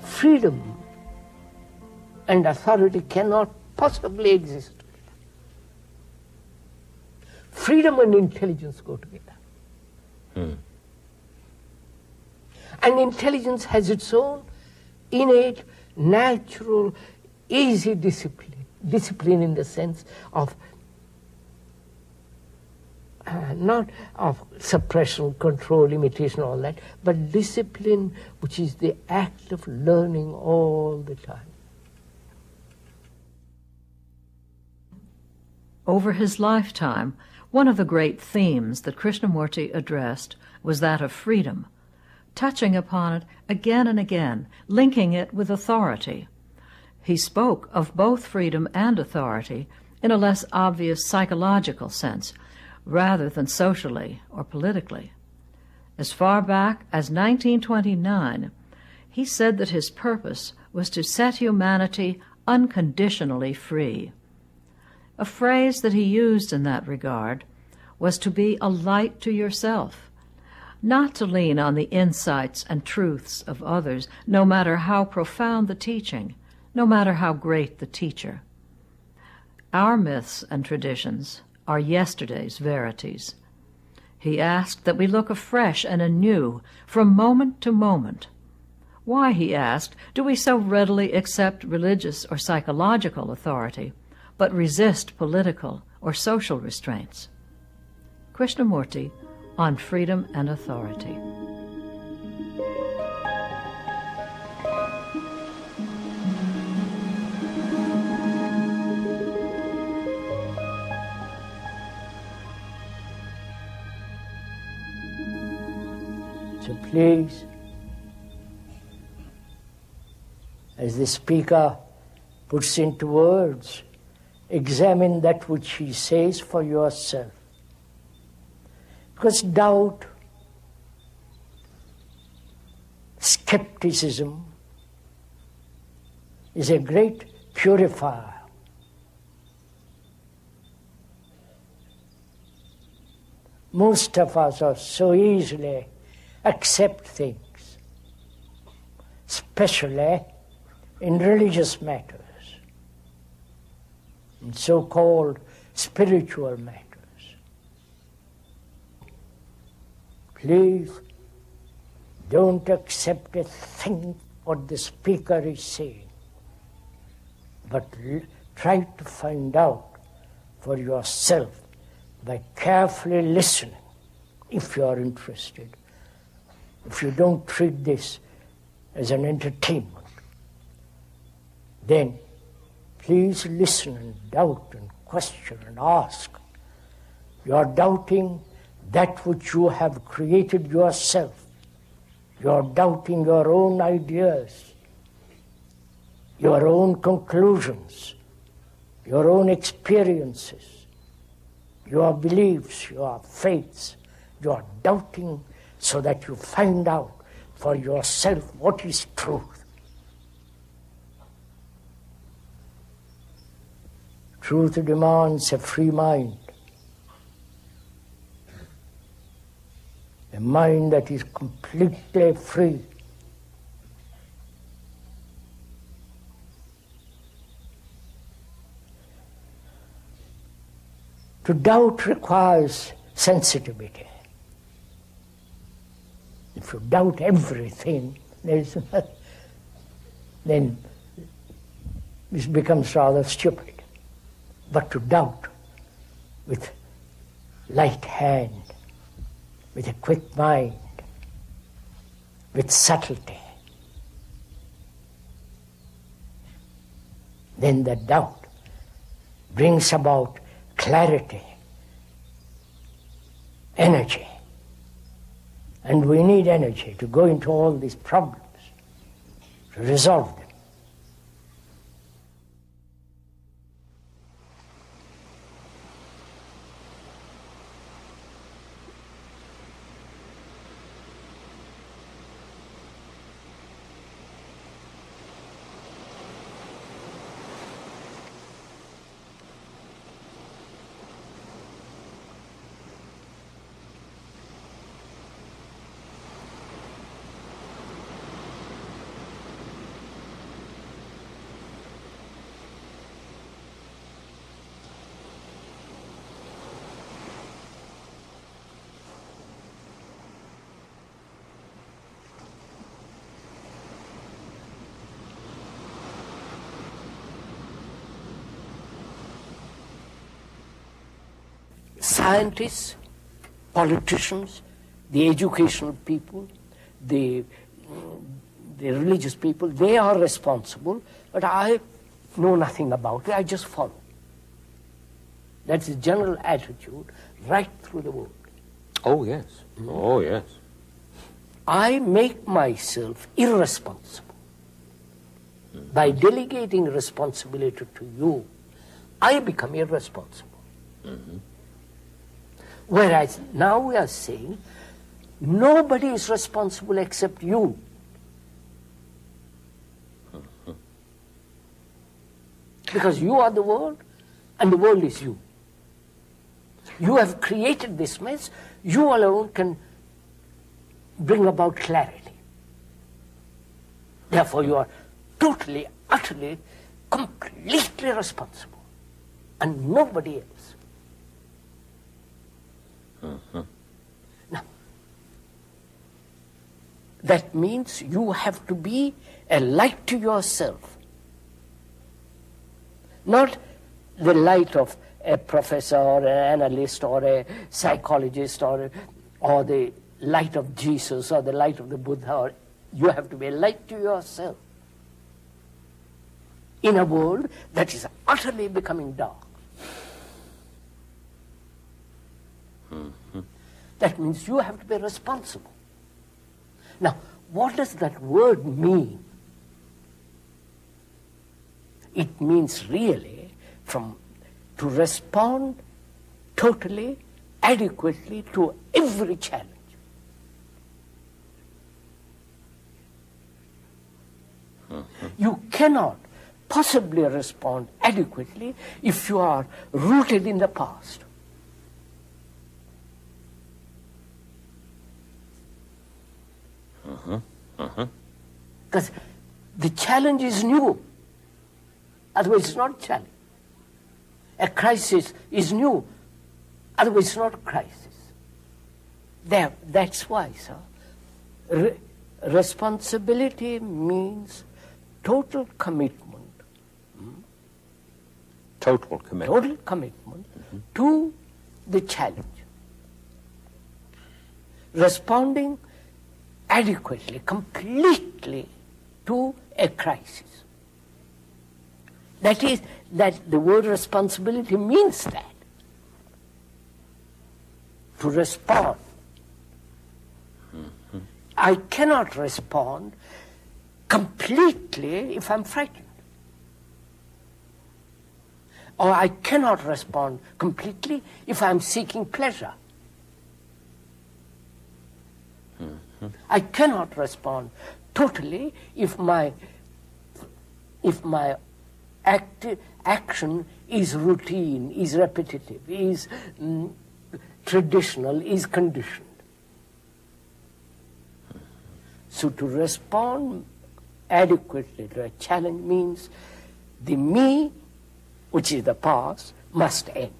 freedom and authority cannot possibly exist. Freedom and intelligence go together. And intelligence has its own innate, natural, easy discipline. Discipline in the sense of not of suppression, control, imitation, all that, but discipline which is the act of learning all the time. Over his lifetime, one of the great themes that Krishnamurti addressed was that of freedom, touching upon it again and again, linking it with authority. He spoke of both freedom and authority in a less obvious psychological sense, rather than socially or politically. As far back as 1929, he said that his purpose was to set humanity unconditionally free. A phrase that he used in that regard was to be a light to yourself, not to lean on the insights and truths of others, no matter how profound the teaching, no matter how great the teacher. Our myths and traditions are yesterday's verities. He asked that we look afresh and anew from moment to moment. Why, he asked, do we so readily accept religious or psychological authority, but resist political or social restraints? Krishnamurti on freedom and authority. So please, as the speaker puts into words, examine that which he says for yourself. Because doubt, skepticism is a great purifier. Most of us are so easily accept things, especially in religious matters, in so-called spiritual matters. Please don't accept a thing what the speaker is saying, but try to find out for yourself by carefully listening, if you are interested. If you don't treat this as an entertainment, then please listen and doubt and question and ask. You are doubting that which you have created yourself. You are doubting your own ideas, your own conclusions, your own experiences, your beliefs, your faiths. You are doubting so that you find out for yourself what is truth. Truth demands a free mind, a mind that is completely free. To doubt requires sensitivity. If you doubt everything, then this becomes rather stupid. But to doubt with light hand, with a quick mind, with subtlety, then the doubt brings about clarity, energy. And we need energy to go into all these problems, to resolve them. scientists, politicians, the educational people, the religious people, they are responsible, but I know nothing about it, I just follow. That's the general attitude right through the world. Oh, yes. Oh, yes. I make myself irresponsible. By delegating responsibility to you, I become irresponsible. Whereas now we are saying, nobody is responsible except you. Because you are the world, and the world is you. You have created this mess, you alone can bring about clarity. Therefore you are totally, utterly, completely responsible, and nobody else. Now, that means you have to be a light to yourself. Not the light of a professor or an analyst or a psychologist or the light of Jesus or the light of the Buddha. You have to be a light to yourself in a world that is utterly becoming dark. That means you have to be responsible. Now, what does that word mean? It means really to respond totally, adequately to every challenge. You cannot possibly respond adequately if you are rooted in the past. Because the challenge is new. Otherwise it's not a challenge. A crisis is new. Otherwise it's not a crisis. That's why, sir, responsibility means total commitment. Total commitment. Total commitment to the challenge. Responding adequately, completely to a crisis. That is, that the word responsibility means that. To respond. I cannot respond completely if I'm frightened. Or I cannot respond completely if I'm seeking pleasure. I cannot respond totally if my action is routine, is repetitive, is traditional, is conditioned. So to respond adequately to a challenge means the me, which is the past, must end.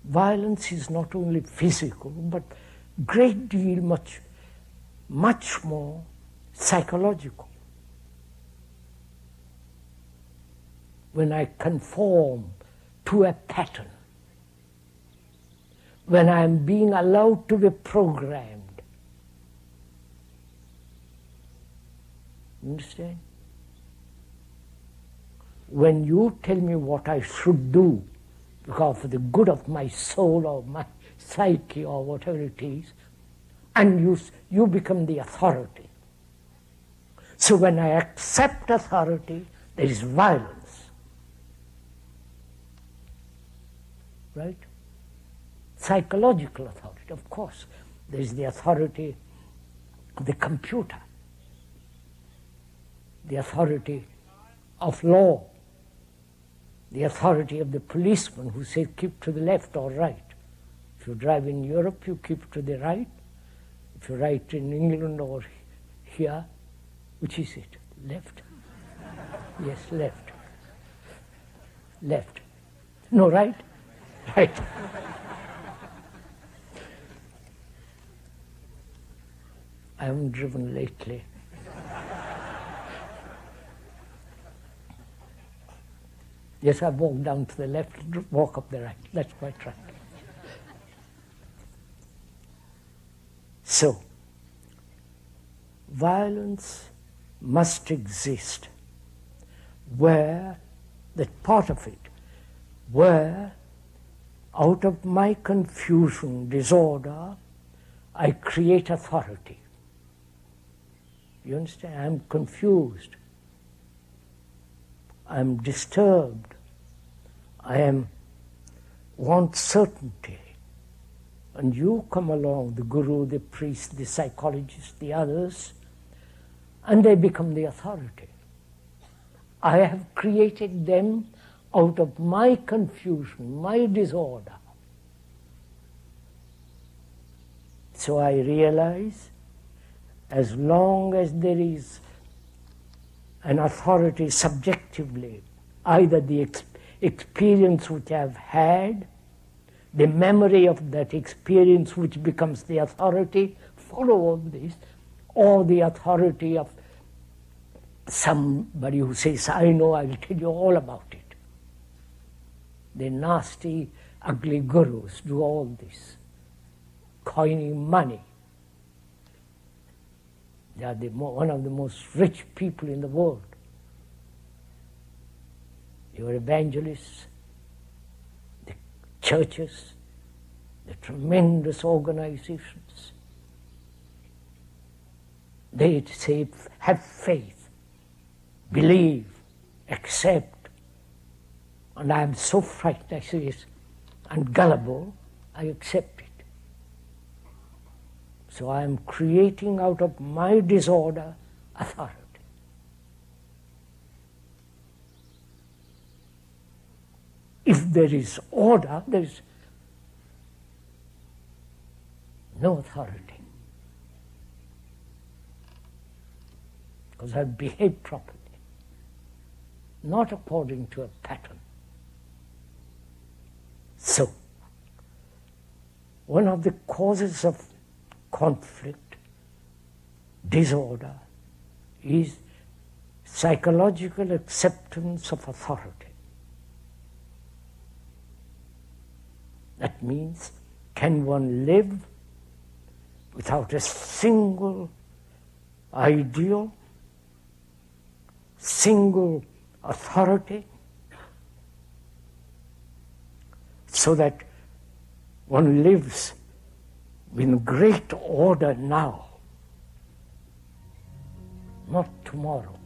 Violence is not only physical, but great deal, much more psychological. When I conform to a pattern, when I am being allowed to be programmed. Understand? when you tell me what I should do, because for the good of my soul or my psyche or whatever it is, and you become the authority. So when I accept authority, there is violence. Right? Psychological authority, of course. There is the authority of the computer, the authority of law, the authority of the policeman who says keep to the left or right. If you drive in Europe, you keep to the right. If you ride in England or here, which is it? Left? Yes, left. Left. No, right? Right. I haven't driven lately. Yes, I walk down to the left, walk up the right. That's quite right. So, violence must exist where, that part of it, where out of my confusion, disorder, I create authority. You understand? I'm confused. I'm disturbed. I want certainty. And you come along, the guru, the priest, the psychologist, the others, and they become the authority. I have created them out of my confusion, my disorder. So I realize, as long as there is an authority subjectively, either the experience which I've had, the memory of that experience which becomes the authority, follow all this, or the authority of somebody who says, I know, I'll tell you all about it. The nasty, ugly gurus do all this, coining money. They are one of the most rich people in the world. Your evangelists, the churches, the tremendous organizations. They say, have faith, believe, accept. And I am so frightened, I say, and gullible, I accept it. So I am creating out of my disorder authority. If there is order, there is no authority. Because I behave properly, not according to a pattern. So, one of the causes of conflict, disorder, is psychological acceptance of authority. That means, can one live without a single ideal, single authority, so that one lives in great order now, not tomorrow.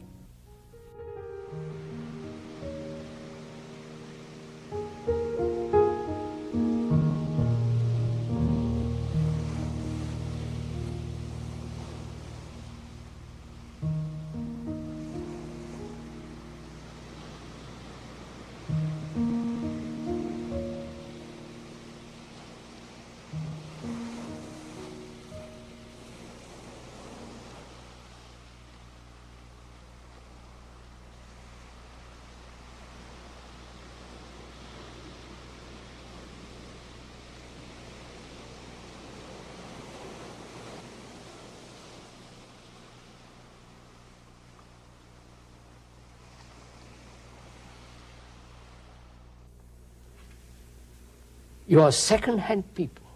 You are second-hand people.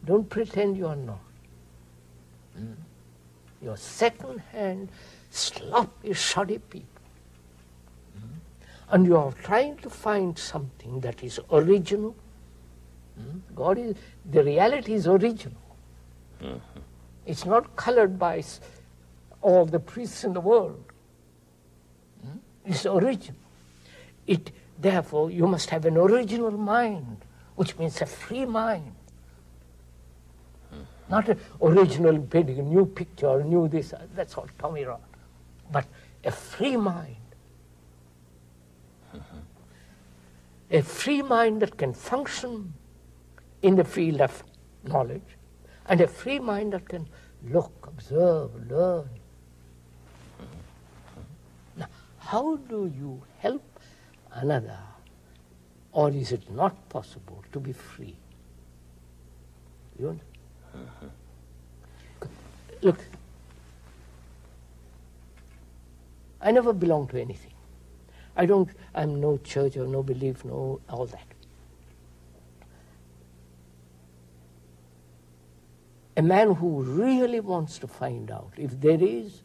Don't pretend you are not. You're second-hand, sloppy, shoddy people. and you are trying to find something that is original, God is, the reality is original. It's not colored by all the priests in the world. It's original. Therefore, you must have an original mind, which means a free mind. Not an original painting, a new picture, a new this, that's all Tommy wrote. But a free mind. A free mind that can function in the field of knowledge, and a free mind that can look, observe, learn. Now, how do you help another, or is it not possible to be free? You understand? Look, I never belong to anything. I'm no church or no belief, no all that. A man who really wants to find out if there is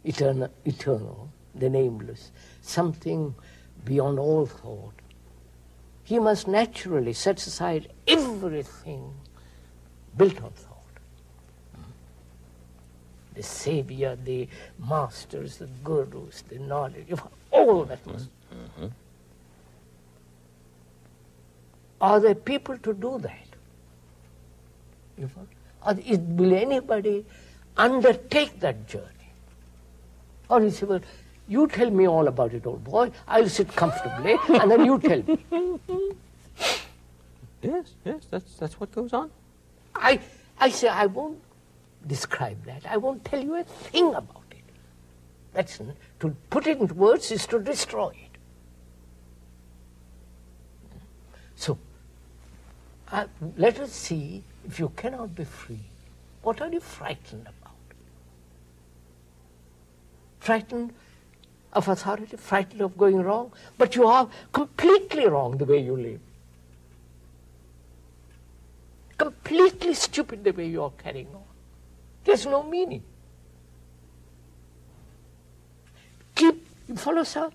eternal, the nameless, something beyond all thought, he must naturally set aside everything built on thought. The savior, the masters, the gurus, the knowledge, all that was. Are there people to do that? Will anybody undertake that journey? Or you say, well, you tell me all about it, old boy. I'll sit comfortably, and then you tell me. Yes, that's what goes on. I say, I won't describe that. I won't tell you a thing about it. That's to put it into words is to destroy it. So, let us see, if you cannot be free, what are you frightened about? Frightened of authority, frightened of going wrong, but you are completely wrong the way you live. Completely stupid the way you are carrying on. There's no meaning. You follow, sir?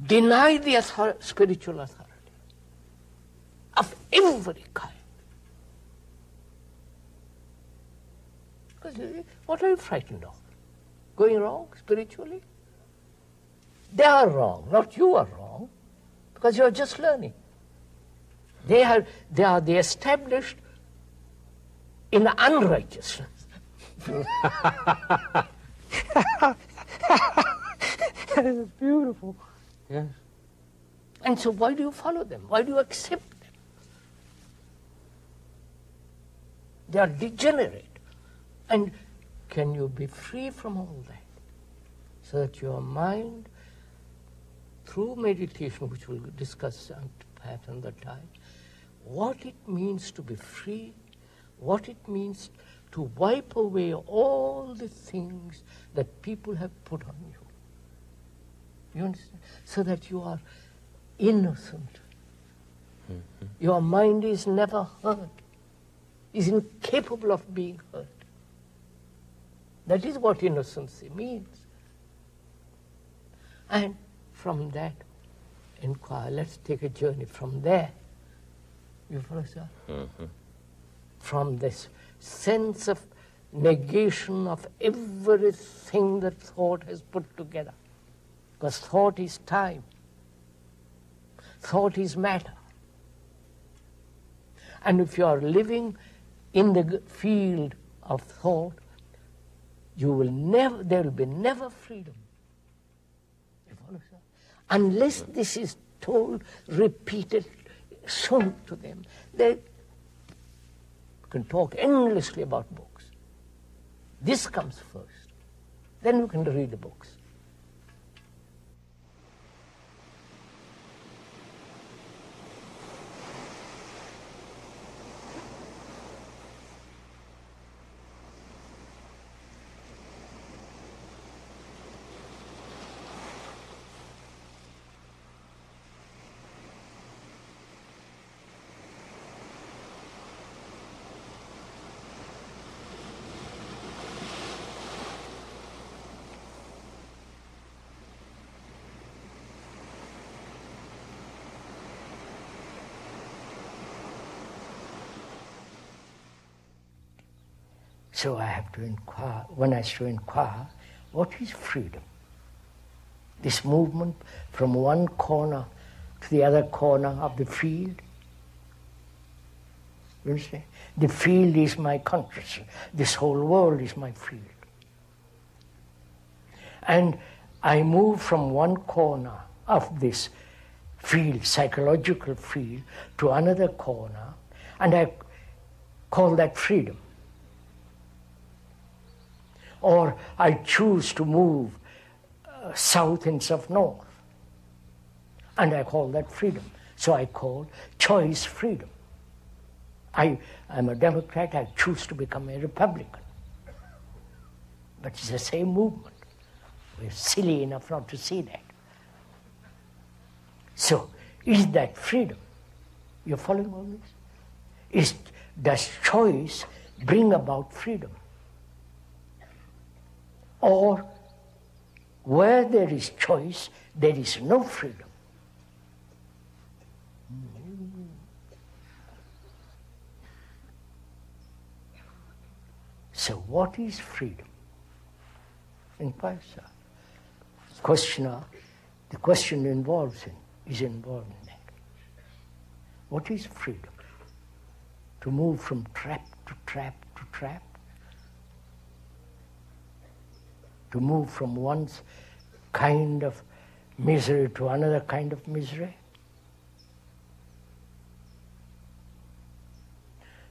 Deny the spiritual authority of every kind. Because what are you frightened of? Going wrong spiritually? They are wrong, not you are wrong, because you are just learning. They are the established in unrighteousness. That is beautiful. Yes. And so why do you follow them? Why do you accept them? They are degenerate. And can you be free from all that? So that your mind, through meditation, which we'll discuss perhaps another time, what it means to be free, what it means to wipe away all the things that people have put on you. You understand? So that you are innocent. Your mind is never hurt, is incapable of being hurt. That is what innocency means. And from that, inquire, let's take a journey from there. You follow, sir? From this sense of negation of everything that thought has put together. Because thought is time. Thought is matter. And if you are living in the field of thought, there will be never freedom. You follow, sir? Unless this is told, repeated, shown to them. They can talk endlessly about books. This comes first. Then you can read the books. So I have to inquire, one has to inquire, what is freedom? This movement from one corner to the other corner of the field. You understand? The field is my consciousness. This whole world is my field. And I move from one corner of this field, psychological field, to another corner, and I call that freedom. Or I choose to move south instead of north, and I call that freedom. So I call choice freedom. I'm a Democrat, I choose to become a Republican. But it's the same movement. We're silly enough not to see that. So, is that freedom? You're following all this? Does choice bring about freedom? Or, where there is choice, there is no freedom. So what is freedom? Inquire, sir. The question is involved in that. What is freedom? To move from trap to trap to trap? To move from one kind of misery to another kind of misery?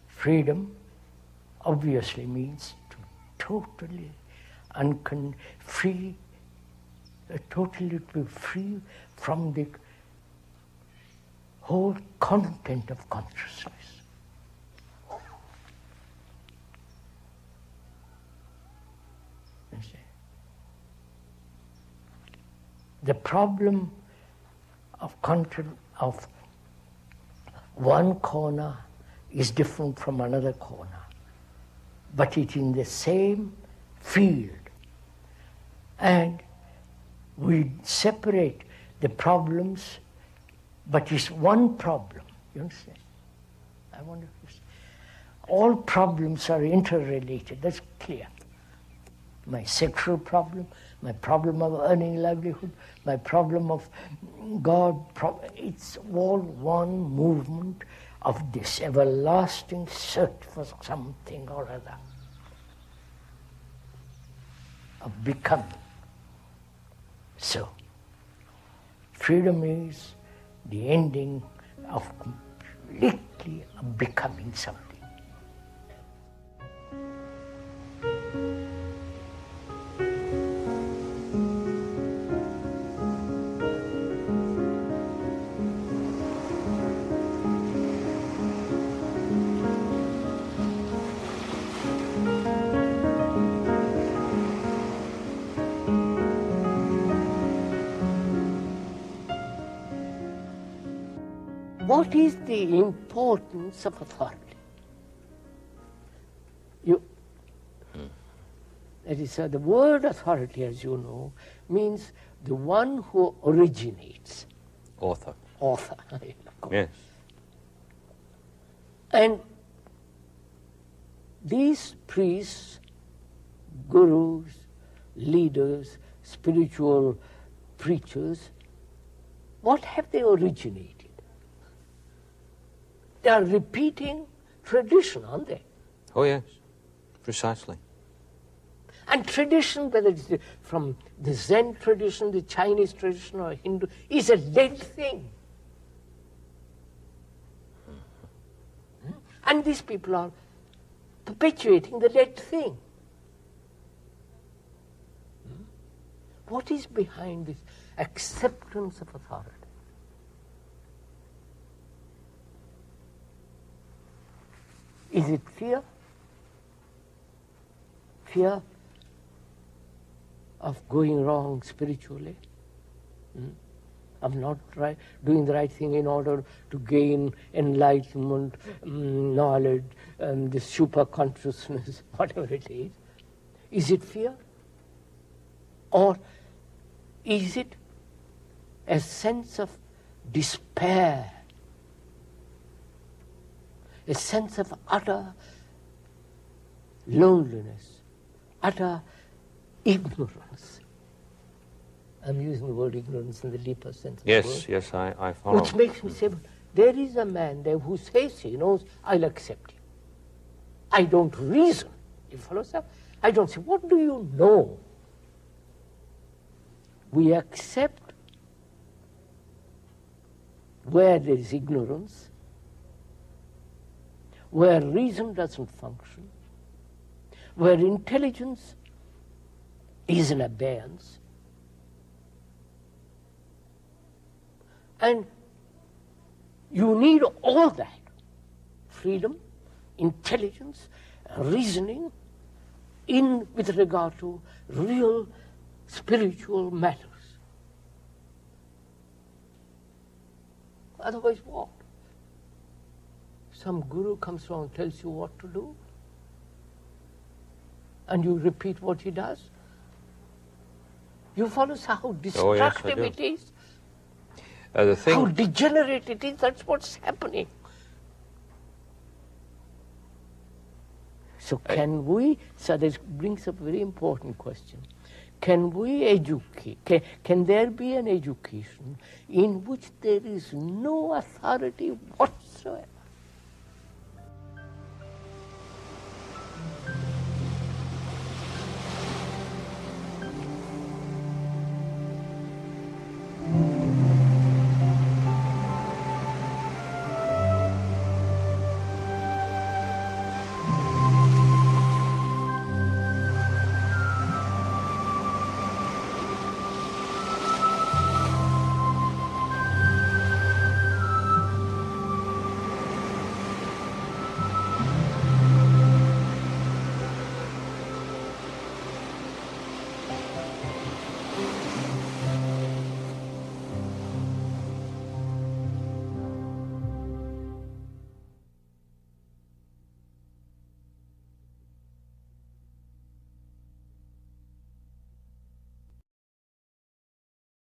Freedom obviously means to totally totally be free from the whole content of consciousness. You see? The problem of content of one corner is different from another corner, but it's in the same field. And we separate the problems, but it's one problem. You understand? I wonder if all problems are interrelated, that's clear. My sexual problem, my problem of earning livelihood, my problem of God, it's all one movement of this everlasting search for something or other, of becoming. So, freedom is the ending of completely becoming something. What is the importance of authority? That is, the word authority, as you know, means the one who originates. Author. Author. Yes. And these priests, gurus, leaders, spiritual preachers, what have they originated? They are repeating tradition, aren't they? Oh, yes. Precisely. And tradition, whether it's from the Zen tradition, the Chinese tradition, or Hindu, is a dead thing. And these people are perpetuating the dead thing. What is behind this acceptance of authority? Is it fear? Fear of going wrong spiritually? Of not doing the right thing in order to gain enlightenment, knowledge, the super consciousness, whatever it is? Is it fear? Or is it a sense of despair? A sense of utter loneliness, utter ignorance. I'm using the word ignorance in the deeper sense of the word. Yes, I follow. Which makes me say, there is a man there who says he knows, I'll accept him. I don't reason. You follow, sir? I don't say, what do you know? We accept where there is ignorance, where reason doesn't function, where intelligence is in abeyance, and you need all that, freedom, intelligence, reasoning, with regard to real spiritual matters. Otherwise what? Some guru comes along and tells you what to do, and you repeat what he does. You follow how destructive it is? How degenerate it is, that's what's happening. So can we, so this brings up a very important question. Can we educate, can there be an education in which there is no authority whatsoever?